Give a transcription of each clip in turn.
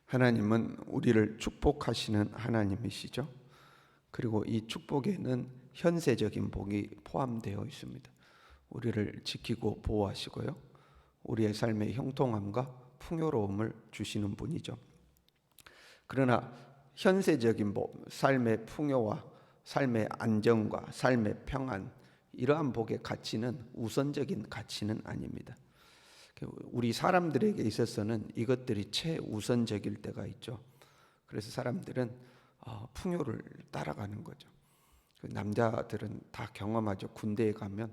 하나님은 우리를 축복하시는 하나님이시죠. 그리고 이 축복에는 현세적인 복이 포함되어 있습니다. 우리를 지키고 보호하시고요, 우리의 삶의 형통함과 풍요로움을 주시는 분이죠. 그러나 현세적인 복, 삶의 풍요와 삶의 안정과 삶의 평안, 이러한 복의 가치는 우선적인 가치는 아닙니다. 우리 사람들에게 있어서는 이것들이 최우선적일 때가 있죠. 그래서 사람들은 풍요를 따라가는 거죠. 남자들은 다 경험하죠. 군대에 가면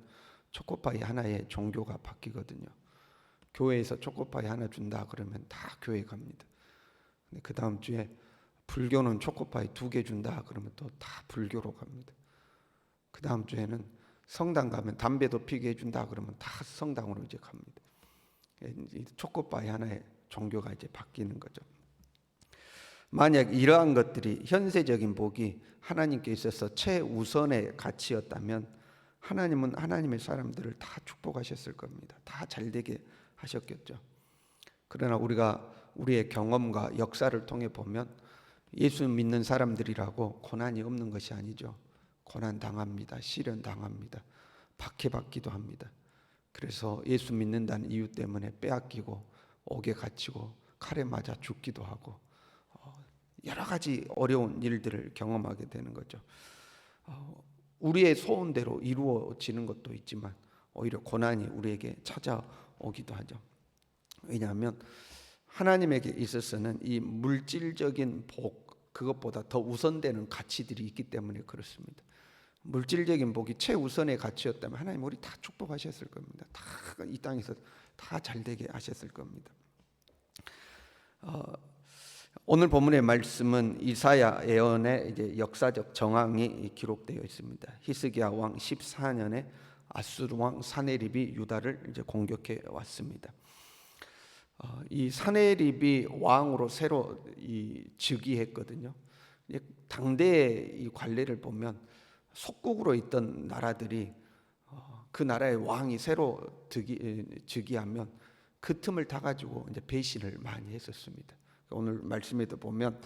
초코파이 하나에 종교가 바뀌거든요. 교회에서 초코파이 하나 준다 그러면 다 교회 갑니다. 근데 그 다음 주에 불교는 초코파이 2개 준다 그러면 또 다 불교로 갑니다. 그 다음 주에는 성당 가면 담배도 피게 해준다 그러면 다 성당으로 이제 갑니다. 초코파이 하나의 종교가 이제 바뀌는 거죠. 만약 이러한 것들이 현세적인 복이 하나님께 있어서 최우선의 가치였다면 하나님은 하나님의 사람들을 다 축복하셨을 겁니다. 다 잘되게 하셨겠죠. 그러나 우리가 우리의 경험과 역사를 통해 보면 예수 믿는 사람들이라고 고난이 없는 것이 아니죠. 고난 당합니다. 시련 당합니다. 박해받기도 합니다. 그래서 예수 믿는다는 이유 때문에 빼앗기고 옥에 갇히고 칼에 맞아 죽기도 하고 여러 가지 어려운 일들을 경험하게 되는 거죠. 우리의 소원대로 이루어지는 것도 있지만 오히려 고난이 우리에게 찾아오기도 하죠. 왜냐하면 하나님에게 있어서는 이 물질적인 복, 그것보다 더 우선되는 가치들이 있기 때문에 그렇습니다. 물질적인 복이 최우선의 가치였다면 하나님 우리 다 축복하셨을 겁니다. 다 이 땅에서 다 잘되게 하셨을 겁니다. 오늘 본문의 말씀은 이사야 예언의 이제 역사적 정황이 기록되어 있습니다. 히스기야 왕 14년에 아수르 왕 사네립이 유다를 이제 공격해 왔습니다. 이 사네립이 왕으로 새로 즉위했거든요. 당대의 이 관례를 보면 속국으로 있던 나라들이 그 나라의 왕이 새로 즉위하면 그 틈을 타 가지고 이제 배신을 많이 했었습니다. 오늘 말씀에도 보면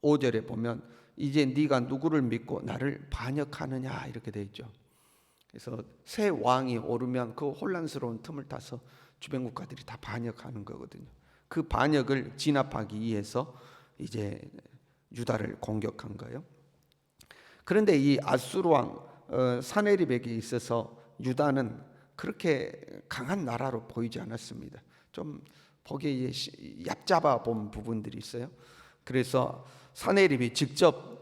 5절에 보면 이제 네가 누구를 믿고 나를 반역하느냐 이렇게 돼 있죠. 그래서 새 왕이 오르면 그 혼란스러운 틈을 타서 주변 국가들이 다 반역하는 거거든요. 그 반역을 진압하기 위해서 이제 유다를 공격한 거예요. 그런데 이 아수르 왕 사네립에게 있어서 유다는 그렇게 강한 나라로 보이지 않았습니다. 좀 보기에 얕잡아 본 부분들이 있어요. 그래서 사네립이 직접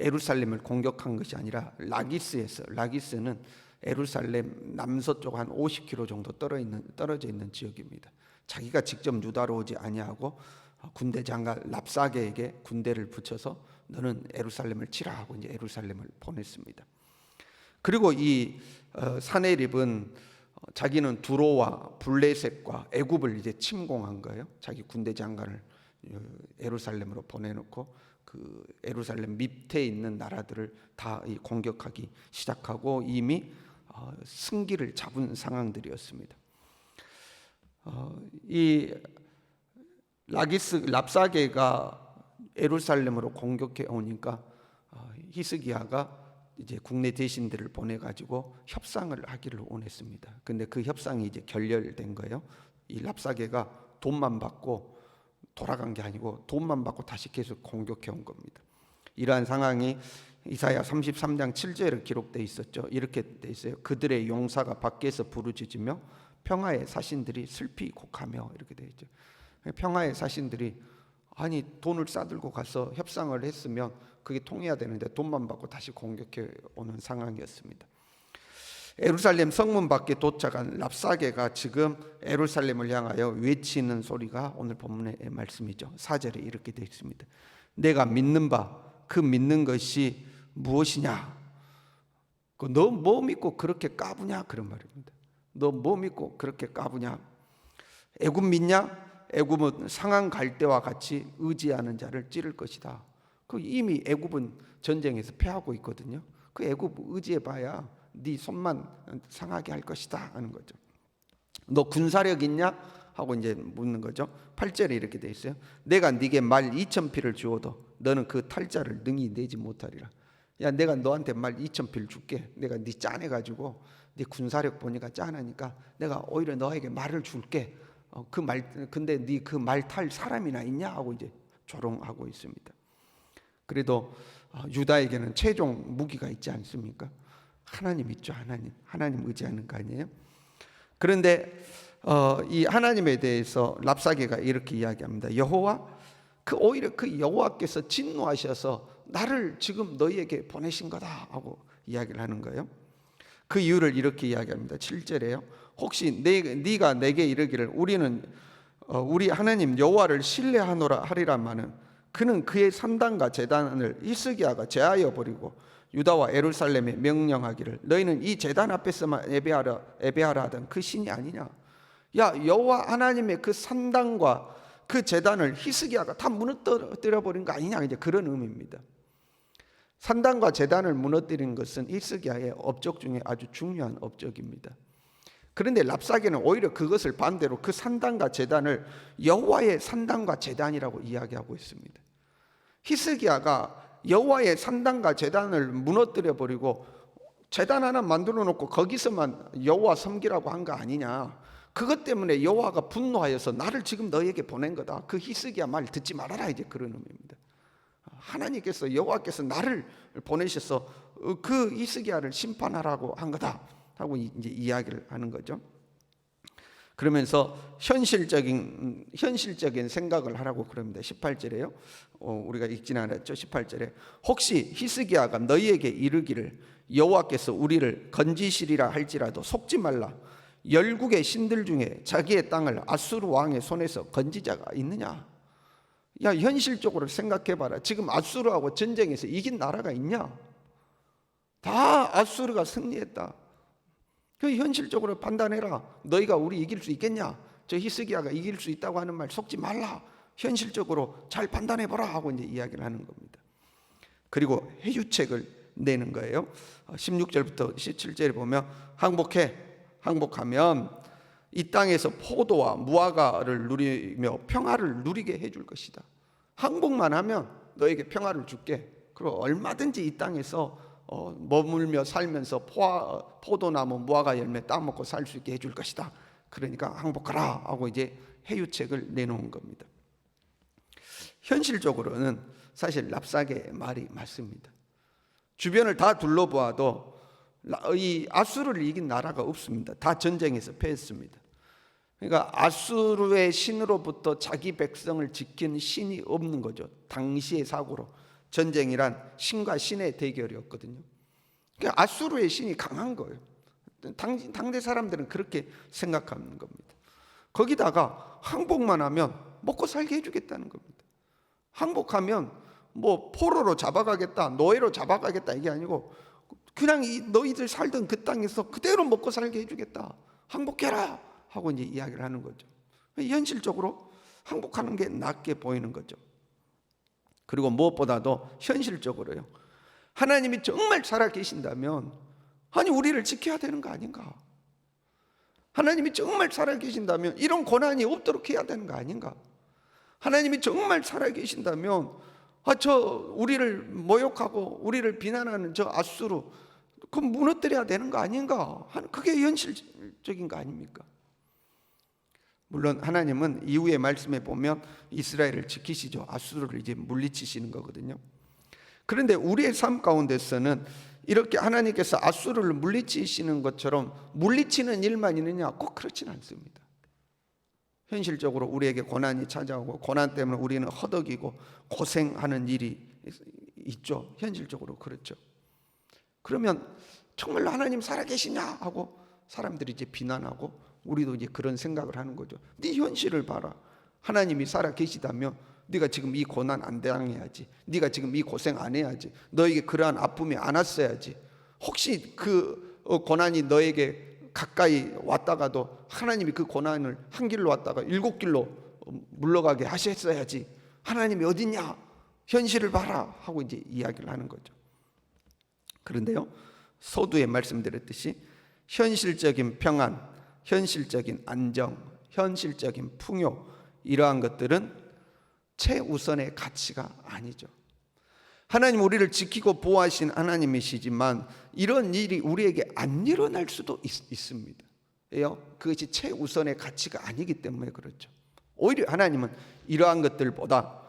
예루살렘을 공격한 것이 아니라 라기스에서, 라기스는 예루살렘 남서쪽 한 50km 정도 떨어져 있는 지역입니다. 자기가 직접 유다로 오지 아니하고 군대 장관 랍사게에게 군대를 붙여서 너는 예루살렘을 치라 하고 이제 예루살렘을 보냈습니다. 그리고 이 사네립은 자기는 두로와 블레셋과 애굽을 이제 침공한 거예요. 자기 군대 장관을 예루살렘으로 보내놓고 그 예루살렘 밑에 있는 나라들을 다 공격하기 시작하고 이미 승기를 잡은 상황들이었습니다. 이 라기스 랍사게가 예루살렘으로 공격해 오니까 히스기야가 이제 국내 대신들을 보내 가지고 협상을 하기를 원했습니다. 근데 그 협상이 이제 결렬된 거예요. 이 랍사게가 돈만 받고 돌아간 게 아니고 돈만 받고 다시 계속 공격해 온 겁니다. 이러한 상황이 이사야 33장 7절에 기록되어 있었죠. 이렇게 돼 있어요. 그들의 용사가 밖에서 부르짖으며 평화의 사신들이 슬피 곡하며 이렇게 되어 있죠. 평화의 사신들이 아니 돈을 싸들고 가서 협상을 했으면 그게 통해야 되는데 돈만 받고 다시 공격해 오는 상황이었습니다. 예루살렘 성문 밖에 도착한 랍사게가 지금 예루살렘을 향하여 외치는 소리가 오늘 본문의 말씀이죠. 4절에 이렇게 되어 있습니다. 내가 믿는 바 그 믿는 것이 무엇이냐? 너 뭐 믿고 그렇게 까부냐? 그런 말입니다. 너 뭐 믿고 그렇게 까부냐? 애굽 믿냐? 애굽은 상한 갈대와 같이 의지하는 자를 찌를 것이다. 그 이미 애굽은 전쟁에서 패하고 있거든요. 그 애굽 의지해봐야 네 손만 상하게 할 것이다 하는 거죠. 너 군사력 있냐? 하고 이제 묻는 거죠. 8절에 이렇게 돼 있어요. 내가 네게 말 2,000匹를 주어도 너는 그 탈자를 능히 내지 못하리라. 야, 내가 너한테 말 2,000匹를 줄게. 내가 네 짠해가지고 네 군사력 보니까 짠하니까 내가 오히려 너에게 말을 줄게. 그 말, 근데 네 그 말 탈 사람이나 있냐 하고 이제 조롱하고 있습니다. 그래도 유다에게는 최종 무기가 있지 않습니까? 하나님 있죠. 하나님 의지하는 거 아니에요? 그런데 이 하나님에 대해서 랍사게가 이렇게 이야기합니다. 여호와, 오히려 그 여호와께서 진노하셔서 나를 지금 너희에게 보내신 거다 하고 이야기를 하는 거예요. 그 이유를 이렇게 이야기합니다. 7절에요. 혹시 네가 내게 이르기를 우리는 우리 하나님 여호와를 신뢰하노라 하리라마는 그는 그의 산당과 제단을 히스기야가 제하여 버리고 유다와 예루살렘에 명령하기를 너희는 이 제단 앞에서만 예배하라 하던 그 신이 아니냐. 야, 여호와 하나님의 그 산당과 그 제단을 히스기야가 다 무너뜨려 버린 거 아니냐, 이제 그런 의미입니다. 산당과 제단을 무너뜨린 것은 히스기야의 업적 중에 아주 중요한 업적입니다. 그런데 랍사게는 오히려 그것을 반대로 그 산당과 제단을 여호와의 산당과 제단이라고 이야기하고 있습니다. 히스기야가 여호와의 산당과 제단을 무너뜨려 버리고 제단 하나 만들어 놓고 거기서만 여호와 섬기라고 한 거 아니냐. 그것 때문에 여호와가 분노하여서 나를 지금 너에게 보낸 거다. 그 히스기야 말 듣지 말아라, 이제 그런 의미입니다. 하나님께서 여호와께서 나를 보내셔서 그 히스기야를 심판하라고 한 거다 하고 이제 이야기를 하는 거죠. 그러면서 현실적인 생각을 하라고 그럽니다. 18절에요. 우리가 읽지는 않았죠. 18절에 혹시 히스기야가 너희에게 이르기를 여호와께서 우리를 건지시리라 할지라도 속지 말라. 열국의 신들 중에 자기의 땅을 아수르 왕의 손에서 건지자가 있느냐. 야, 현실적으로 생각해봐라. 지금 아수르하고 전쟁에서 이긴 나라가 있냐? 다 아수르가 승리했다. 그 현실적으로 판단해라. 너희가 우리 이길 수 있겠냐? 저 히스기야가 이길 수 있다고 하는 말 속지 말라. 현실적으로 잘 판단해보라 하고 이제 이야기를 하는 겁니다. 그리고 해유책을 내는 거예요. 16절부터 17절에 보면 항복하면 이 땅에서 포도와 무화과를 누리며 평화를 누리게 해줄 것이다. 항복만 하면 너에게 평화를 줄게. 그리고 얼마든지 이 땅에서 머물며 살면서 포도나무 무화과 열매 따먹고 살 수 있게 해줄 것이다. 그러니까 항복하라 하고 이제 해유책을 내놓은 겁니다. 현실적으로는 사실 랍사게의 말이 맞습니다. 주변을 다 둘러보아도 이 아수르를 이긴 나라가 없습니다. 다 전쟁에서 패했습니다. 그러니까 아수르의 신으로부터 자기 백성을 지킨 신이 없는 거죠. 당시의 사고로 전쟁이란 신과 신의 대결이었거든요. 그러니까 아수르의 신이 강한 거예요. 당대 사람들은 그렇게 생각하는 겁니다. 거기다가 항복만 하면 먹고 살게 해주겠다는 겁니다. 항복하면 뭐 포로로 잡아가겠다, 노예로 잡아가겠다 이게 아니고 그냥 너희들 살던 그 땅에서 그대로 먹고 살게 해주겠다. 항복해라 하고 이제 이야기를 하는 거죠. 현실적으로 항복하는 게 낫게 보이는 거죠. 그리고 무엇보다도 현실적으로요. 하나님이 정말 살아계신다면 아니 우리를 지켜야 되는 거 아닌가? 하나님이 정말 살아계신다면 이런 고난이 없도록 해야 되는 거 아닌가? 하나님이 정말 살아계신다면 우리를 모욕하고 우리를 비난하는 저 아수르 그 무너뜨려야 되는 거 아닌가? 그게 현실적인 거 아닙니까? 물론 하나님은 이후의 말씀에 보면 이스라엘을 지키시죠. 아수르를 이제 물리치시는 거거든요. 그런데 우리의 삶 가운데서는 이렇게 하나님께서 아수르를 물리치시는 것처럼 물리치는 일만 있느냐? 꼭 그렇지는 않습니다. 현실적으로 우리에게 고난이 찾아오고 고난 때문에 우리는 허덕이고 고생하는 일이 있죠. 현실적으로 그렇죠. 그러면 정말로 하나님 살아계시냐 하고 사람들이 이제 비난하고 우리도 이제 그런 생각을 하는 거죠. 네 현실을 봐라. 하나님이 살아계시다면 네가 지금 이 고난 안 당해야지. 네가 지금 이 고생 안 해야지. 너에게 그러한 아픔이 안 왔어야지. 혹시 그 고난이 너에게 가까이 왔다가도 하나님이 그 고난을 한 길로 왔다가 7길로 물러가게 하셨어야지. 하나님이 어딨냐? 현실을 봐라 하고 이제 이야기를 하는 거죠. 그런데요, 서두에 말씀드렸듯이 현실적인 평안, 현실적인 안정, 현실적인 풍요, 이러한 것들은 최우선의 가치가 아니죠. 하나님 우리를 지키고 보호하신 하나님이시지만 이런 일이 우리에게 안 일어날 수도 있습니다. 왜요? 그것이 최우선의 가치가 아니기 때문에 그렇죠. 오히려 하나님은 이러한 것들보다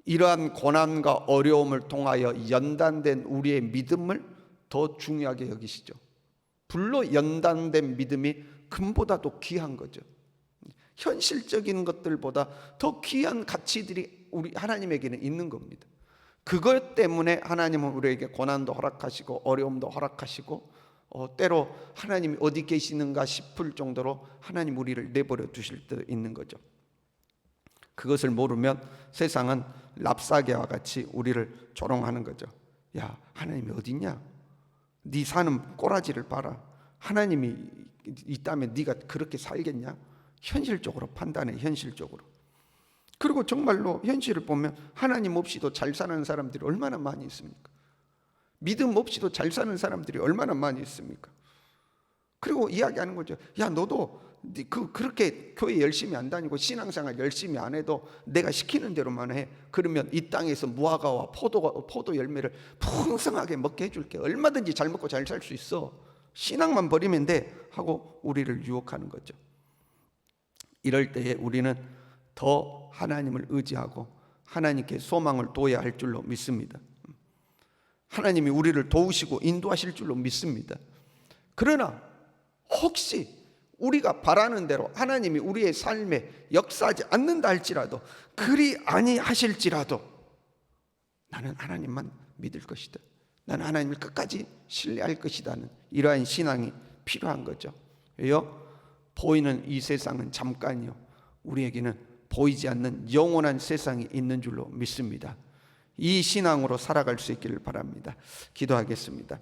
이러한 고난과 어려움을 통하여 연단된 우리의 믿음을 더 중요하게 여기시죠. 불로 연단된 믿음이 금보다도 귀한 거죠. 현실적인 것들보다 더 귀한 가치들이 우리 하나님에게는 있는 겁니다. 그것 때문에 하나님은 우리에게 고난도 허락하시고 어려움도 허락하시고 때로 하나님이 어디 계시는가 싶을 정도로 하나님 우리를 내버려 두실 때도 있는 거죠. 그것을 모르면 세상은 랍사개와 같이 우리를 조롱하는 거죠. 야, 하나님이 어딨냐? 네 사는 꼬라지를 봐라. 하나님이 있다면 네가 그렇게 살겠냐? 현실적으로 판단해, 현실적으로. 그리고 정말로 현실을 보면 하나님 없이도 잘 사는 사람들이 얼마나 많이 있습니까? 믿음 없이도 잘 사는 사람들이 얼마나 많이 있습니까? 그리고 이야기하는 거죠. 야, 너도 그렇게 교회 열심히 안 다니고 신앙생활 열심히 안 해도 내가 시키는 대로만 해. 그러면 이 땅에서 무화과와 포도 열매를 풍성하게 먹게 해줄게. 얼마든지 잘 먹고 잘 살 수 있어. 신앙만 버리면 돼 하고 우리를 유혹하는 거죠. 이럴 때에 우리는 더 하나님을 의지하고 하나님께 소망을 둬야 할 줄로 믿습니다. 하나님이 우리를 도우시고 인도하실 줄로 믿습니다. 그러나 혹시 우리가 바라는 대로 하나님이 우리의 삶에 역사하지 않는다 할지라도, 그리 아니하실지라도 나는 하나님만 믿을 것이다, 나는 하나님을 끝까지 신뢰할 것이다는 이러한 신앙이 필요한 거죠. 왜요? 보이는 이 세상은 잠깐이요, 우리에게는 보이지 않는 영원한 세상이 있는 줄로 믿습니다. 이 신앙으로 살아갈 수 있기를 바랍니다. 기도하겠습니다.